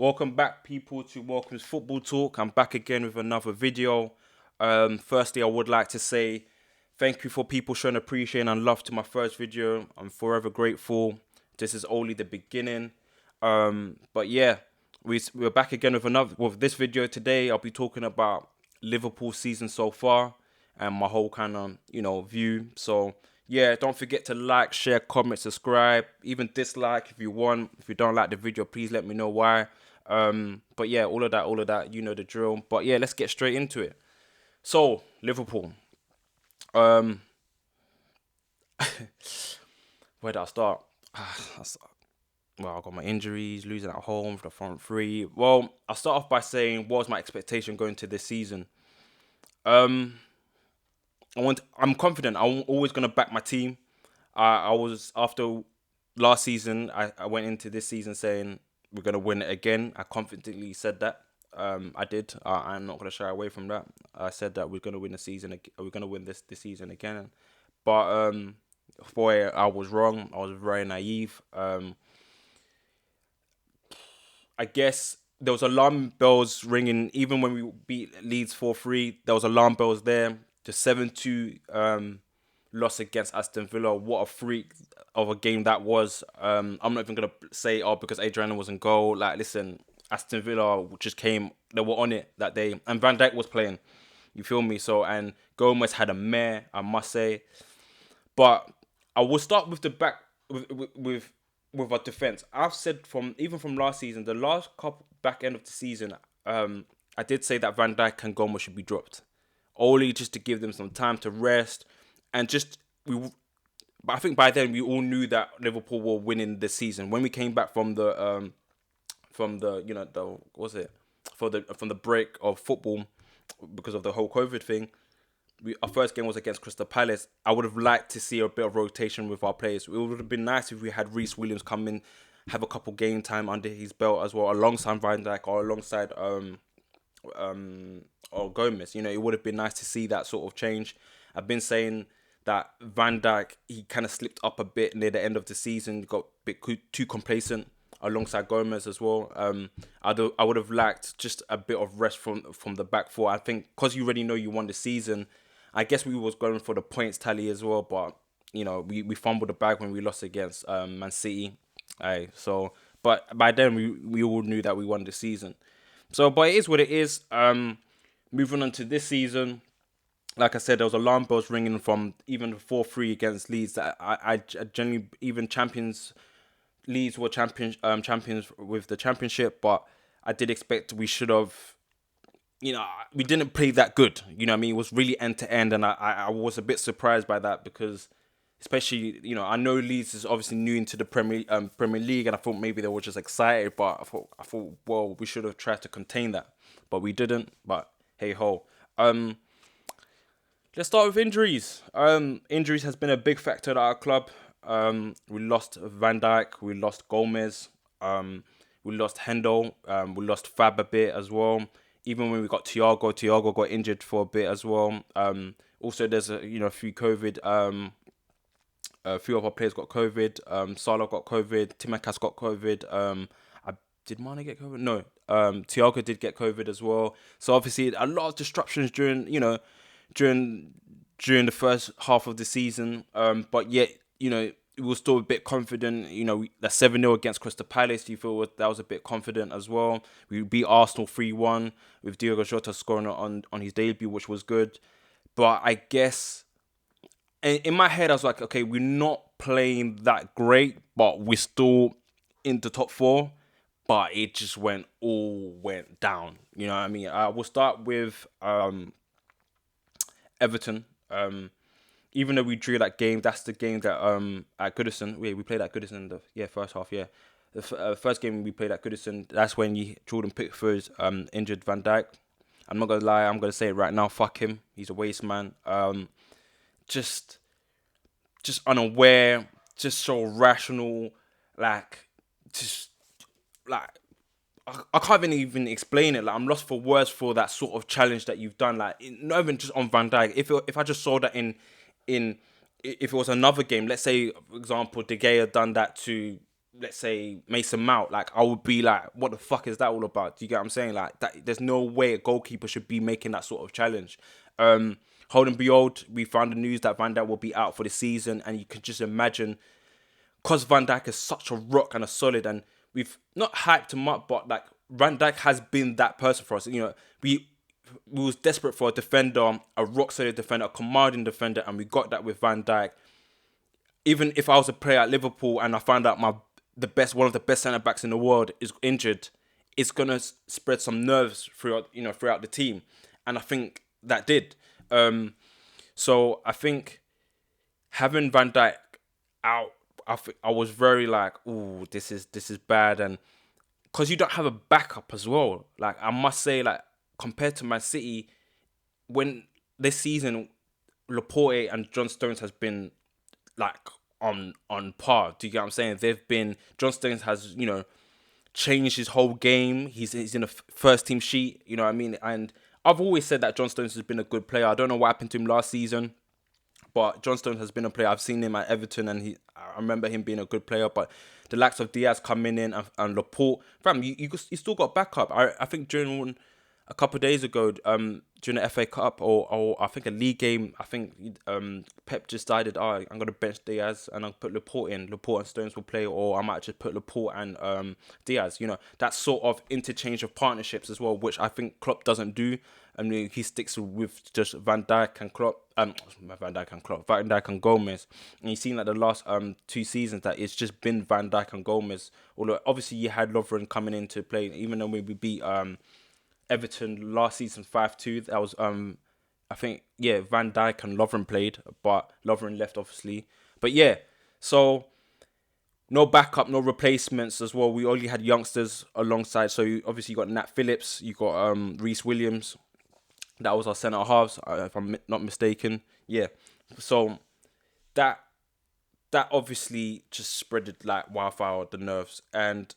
Welcome back, people, to Welcome's Football Talk. I'm back again with another video. Firstly, I would like to say thank you for people showing appreciation and love to my first video. I'm forever grateful. This is only the beginning. But yeah, we're back again with this video today. I'll be talking about Liverpool season so far and my whole kind of view. So yeah, don't forget to like, share, comment, subscribe, even dislike if you want. If you don't like the video, please let me know why. But yeah, all of that, you know the drill. But yeah, let's get straight into it. So Liverpool, um, where did I start? Well, I got my injuries, losing at home for the front three. Well, I'll start off by saying what was my expectation going to this season. Um, I'm confident. I'm always gonna back my team. I was after last season. I went into this season saying we're gonna win it again. I confidently said that. I did. I'm not gonna shy away from that. I said that we're gonna win the season. We're gonna win this season again. But boy, I was wrong. I was very naive. I guess there was alarm bells ringing even when we beat Leeds 4-3. There was alarm bells there. The 7-2 loss against Aston Villa. What a freak of a game that was. I'm not even gonna say because Adrian was in goal. Like, listen, Aston Villa just came. They were on it that day, and Van Dijk was playing. You feel me? So, and Gomez had a mare, I must say. But I will start with the back with our defense. I've said from last season, the last couple back end of the season, I did say that Van Dijk and Gomez should be dropped, only just to give them some time to rest, and just we. But I think by then we all knew that Liverpool were winning this season. When we came back from the the what was it from the break of football because of the whole COVID thing. Our first game was against Crystal Palace. I would have liked to see a bit of rotation with our players. It would have been nice if we had Reece Williams come in, have a couple game time under his belt as well, alongside Van Dijk or alongside or Gomez. You know, it would have been nice to see that sort of change. I've been saying that Van Dijk, he kind of slipped up a bit near the end of the season, got a bit too complacent alongside Gomez as well. I would have liked just a bit of rest from the back four. I think because you already know you won the season, I guess we was going for the points tally as well, but we fumbled the bag when we lost against Man City. So but by then we all knew that we won the season. So but it is what it is. Moving on to this season, like I said, there was alarm bells ringing from even the 4-3 against Leeds. That I generally, even Leeds were champions with the championship, but I did expect we should have. We didn't play that good. You know what I mean? It was really end to end, and I was a bit surprised by that because, especially, I know Leeds is obviously new into the Premier League, and I thought maybe they were just excited, but I thought, well, we should have tried to contain that, but we didn't. But hey ho. Let's start with injuries. Injuries has been a big factor at our club. We lost Van Dijk, we lost Gomez, we lost Hendo, we lost Fab a bit as well. Even when we got Thiago got injured for a bit as well. Also, there's a few COVID. A few of our players got COVID. Salah got COVID. Timakas got COVID. Did Mane get COVID? No. Thiago did get COVID as well. So obviously, a lot of disruptions during the first half of the season. But yet, we were still a bit confident. The 7-0 against Crystal Palace, you feel that was a bit confident as well. We beat Arsenal 3-1 with Diogo Jota scoring on his debut, which was good. But I guess in my head, I was like, okay, we're not playing that great, but we're still in the top four. But it just went down. You know what I mean? I will start with Everton. Even though we drew that game, that's the game that at Goodison. We played at Goodison in the first half. Yeah, the first game we played at Goodison. That's when Jordan Pickford injured Van Dijk. I'm not gonna lie. I'm gonna say it right now. Fuck him. He's a waste man. Just unaware. Just so rational. I can't even explain it. Like, I'm lost for words for that sort of challenge that you've done. Like, not even just on Van Dijk. If I just saw that if it was another game, let's say, for example, De Gea done that to let's say Mason Mount, like I would be like, what the fuck is that all about? Do you get what I'm saying? Like that, there's no way a goalkeeper should be making that sort of challenge. Hold and behold, we found the news that Van Dijk will be out for the season, and you can just imagine, because Van Dijk is such a rock and a solid, and we've not hyped him up, but like Van Dijk has been that person for us. You know, we was desperate for a defender, a rock solid defender, a commanding defender, and we got that with Van Dijk. Even if I was a player at Liverpool and I found out one of the best centre backs in the world is injured, it's gonna spread some nerves throughout the team, and I think that did. So I think having Van Dijk out, I was very like, ooh, this is bad, and because you don't have a backup as well. Like I must say, like compared to Man City, when this season, Laporte and John Stones has been like on par. Do you get what I'm saying? They've been John Stones has changed his whole game. He's in a first team sheet. You know what I mean? And I've always said that John Stones has been a good player. I don't know what happened to him last season, but John Stones has been a player. I've seen him at Everton, and I remember him being a good player. But the likes of Diaz coming in and Laporte, fam, you still got backup. I think during a couple of days ago, during the FA Cup or I think a league game, I think Pep just decided, I'm gonna bench Diaz and I'll put Laporte in. Laporte and Stones will play, or I might just put Laporte and Diaz. You know, that sort of interchange of partnerships as well, which I think Klopp doesn't do. I mean, he sticks with just Van Dijk and Klopp. Van Dijk and Gomez. And you've seen that the last 2 seasons that it's just been Van Dijk and Gomez. Although obviously you had Lovren coming into play, even though we beat Everton last season 5-2. That was I think Van Dijk and Lovren played, but Lovren left obviously. But yeah, so no backup, no replacements as well. We only had youngsters alongside. So obviously you got Nat Phillips, you got Reece Williams. That was our centre halves, if I'm not mistaken. Yeah. So that obviously just spreaded like wildfire the nerves, and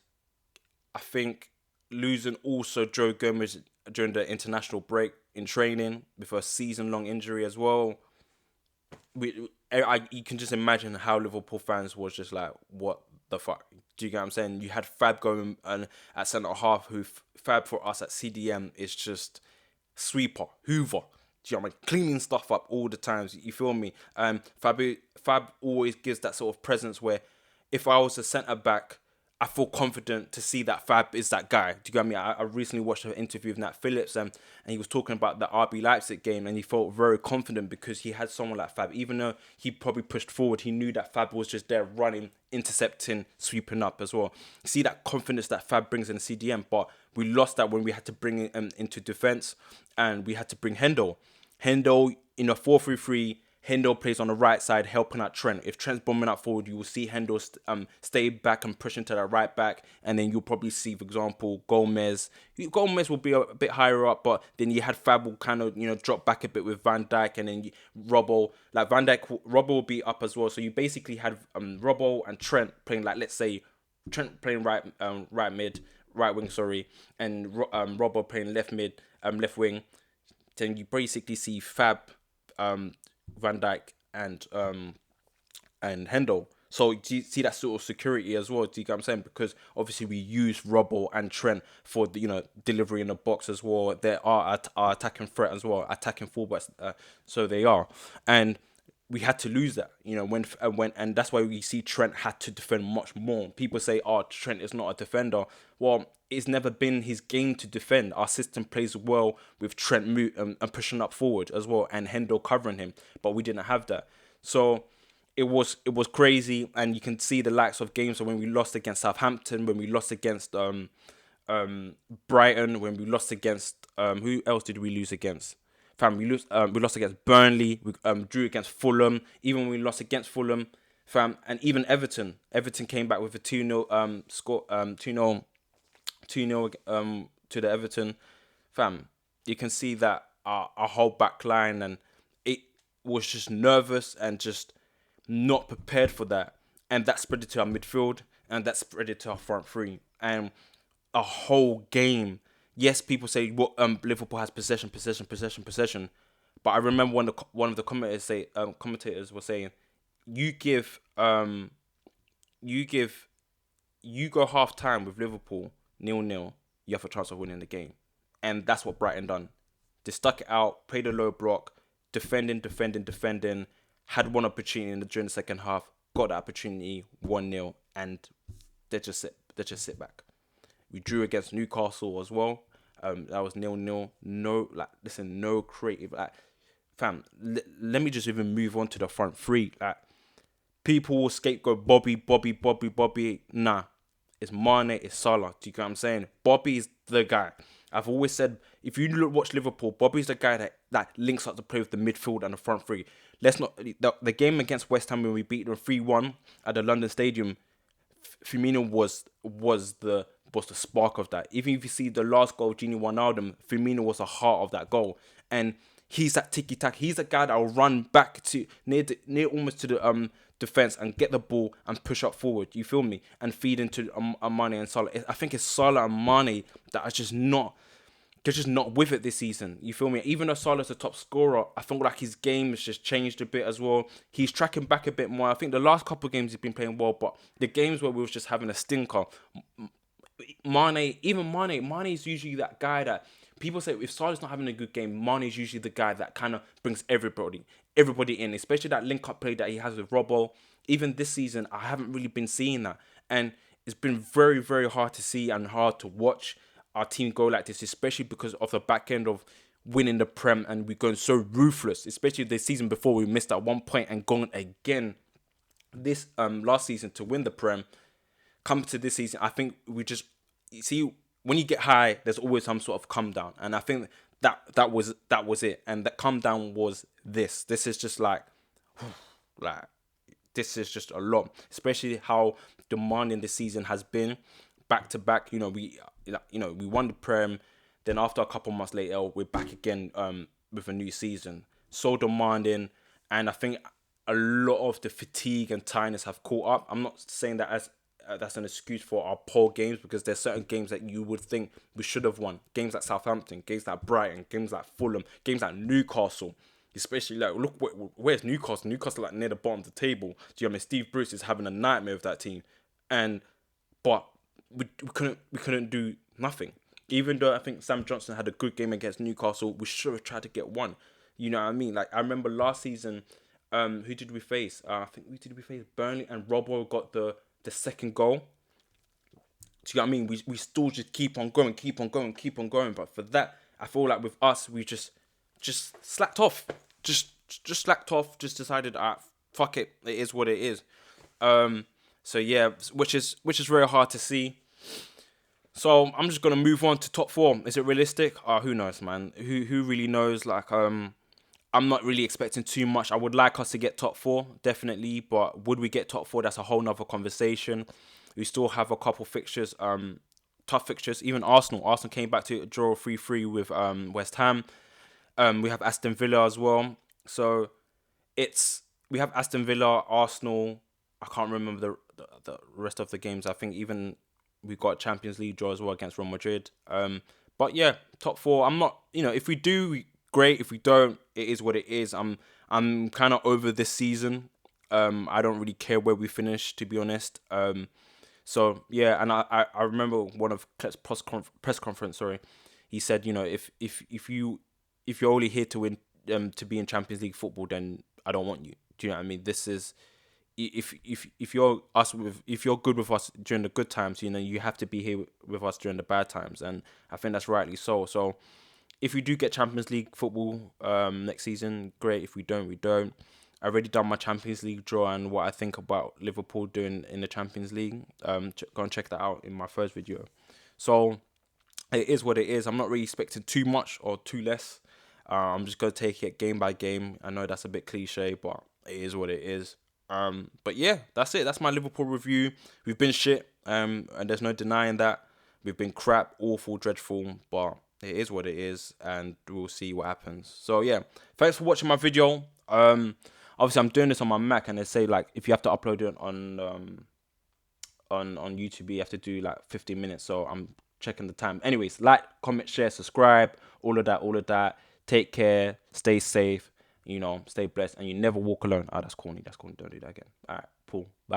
I think losing also Joe Gomez during the international break in training with a season-long injury as well. You can just imagine how Liverpool fans was just like, what the fuck? Do you get what I'm saying? You had Fab going at centre half, who Fab for us at CDM is just sweeper, hoover. Do you know what I mean? Cleaning stuff up all the times. You feel me? Fab always gives that sort of presence where if I was a centre back, I feel confident to see that Fab is that guy. Do you get me? I recently watched an interview with Nat Phillips, and he was talking about the RB Leipzig game, and he felt very confident because he had someone like Fab. Even though he probably pushed forward, he knew that Fab was just there running, intercepting, sweeping up as well. See that confidence that Fab brings in CDM, but we lost that when we had to bring him into defence, and we had to bring Hendo. Hendo in a 4-3-3. Hendo plays on the right side, helping out Trent. If Trent's bombing out forward, you will see Hendo stay back and push into the right back, and then you'll probably see, for example, Gomez. Gomez will be a bit higher up, but then you had Fab will kind of drop back a bit with Van Dijk, and then Robbo, like Robbo will be up as well. So you basically had Robbo and Trent playing, like, let's say Trent playing right wing, and Robbo playing left wing. Then you basically see Fab, Van Dijk and Hendo. So do you see that sort of security as well? Do you get what I'm saying? Because obviously we use Robbo and Trent for the delivery in the box as well. They are our attacking threat as well, attacking fullbacks. So they are, and we had to lose that. And that's why we see Trent had to defend much more. People say, "Oh, Trent is not a defender." Well, it's never been his game to defend. Our system plays well with Trent and pushing up forward as well, and Hendo covering him, but we didn't have that. So it was crazy, and you can see the likes of games. So when we lost against Southampton, when we lost against Brighton, when we lost against who else did we lose against? Fam, we lost against Burnley. We drew against Fulham. Even when we lost against Fulham, fam, and even Everton. Everton came back with a 2-0 score, 2-0 to the Everton. Fam, you can see that our whole back line, and it was just nervous and just not prepared for that. And that spread it to our midfield, and that spread it to our front three. And a whole game. Yes, people say Liverpool has possession. But I remember one of the commentators were saying, you give you go half time with Liverpool 0-0, you have a chance of winning the game, and that's what Brighton done. They stuck it out, played a low block, defending. Had one opportunity during the second half, got that opportunity 1-0, and they just sit back. We drew against Newcastle as well. That was 0-0. No creative. Fam, let me just even move on to the front three. People will scapegoat Bobby. Nah, it's Mane, it's Salah. Do you get what I'm saying? Bobby is the guy. I've always said, if you watch Liverpool, Bobby's the guy that links up to play with the midfield and the front three. Let's not the game against West Ham when we beat them 3-1 at the London Stadium. Firmino was the spark of that. Even if you see the last goal, Gini Wijnaldum, Firmino was the heart of that goal, and he's that ticky tack. He's the guy that will run back to near almost to the defense and get the ball and push up forward. You feel me? And feed into Mane and Salah. I think it's Salah and Mane that are just not. They're just not with it this season. You feel me? Even though Salah's the top scorer, I feel like his game has just changed a bit as well. He's tracking back a bit more. I think the last couple of games he's been playing well, but the games where we was just having a stinker, Mane is usually that guy that people say if Salah's not having a good game, Mane is usually the guy that kind of brings everybody in, especially that link-up play that he has with Robbo. Even this season, I haven't really been seeing that, and it's been very, very hard to see and hard to watch our team go like this, especially because of the back end of winning the Prem, and we're going so ruthless, especially the season before we missed at 1 point and gone again this last season to win the Prem. Come to this season, I think we just see when you get high, there's always some sort of come down, and I think that was it, and that come down was this. This is just like this is just a lot, especially how demanding this season has been, back to back. We won the Prem, then after a couple months later, we're back again with a new season. So demanding, and I think a lot of the fatigue and tiredness have caught up. I'm not saying that as that's an excuse for our poor games, because there's certain games that you would think we should have won. Games like Southampton, games like Brighton, games like Fulham, games like Newcastle. Especially look where's Newcastle? Newcastle near the bottom of the table. Do you know what I mean? Steve Bruce is having a nightmare with that team, but we couldn't do nothing. Even though I think Sam Johnson had a good game against Newcastle, we should have tried to get one. You know what I mean? I remember last season, who did we face? I think we face Burnley, and Robbo got the second goal. Do you know what I mean? We still just keep on going. But for that, I feel like with us, we just slacked off. Just slacked off. Just decided, fuck it. It is what it is. So yeah, which is very hard to see. So I'm just gonna move on to top four. Is it realistic? Who knows, man? Who really knows? I'm not really expecting too much. I would like us to get top four, definitely, but would we get top four? That's a whole nother conversation. We still have a couple fixtures, tough fixtures. Even Arsenal came back to draw 3-3 with West Ham. We have Aston Villa as well. So we have Aston Villa, Arsenal. I can't remember the rest of the games. I think even we got Champions League draw as well against Real Madrid. But yeah, top four. I'm not, if we do, great. If we don't, it is what it is. I'm kind of over this season. I don't really care where we finish, to be honest. So yeah, and I remember one of Klepp's press conference. Sorry, he said, if you're only here to win, to be in Champions League football, then I don't want you. Do you know what I mean? This is if you're good with us during the good times, you have to be here with us during the bad times, and I think that's rightly so. So if we do get Champions League football next season, great. If we don't, we don't. I already done my Champions League draw and what I think about Liverpool doing in the Champions League. Go and check that out in my first video. So it is what it is. I'm not really expecting too much or too less. I'm just going to take it game by game. I know that's a bit cliche, but it is what it is. But yeah, that's it. That's my Liverpool review. We've been shit, and there's no denying that. We've been crap, awful, dreadful, but it is what it is, and we'll see what happens. So yeah, thanks for watching my video. Obviously I'm doing this on my Mac, and they say if you have to upload it on YouTube, you have to do 15 minutes. So I'm checking the time. Anyways, comment, share, subscribe, all of that. Take care, stay safe, stay blessed, and you never walk alone. That's corny. Don't do that again. All right, cool. Bye.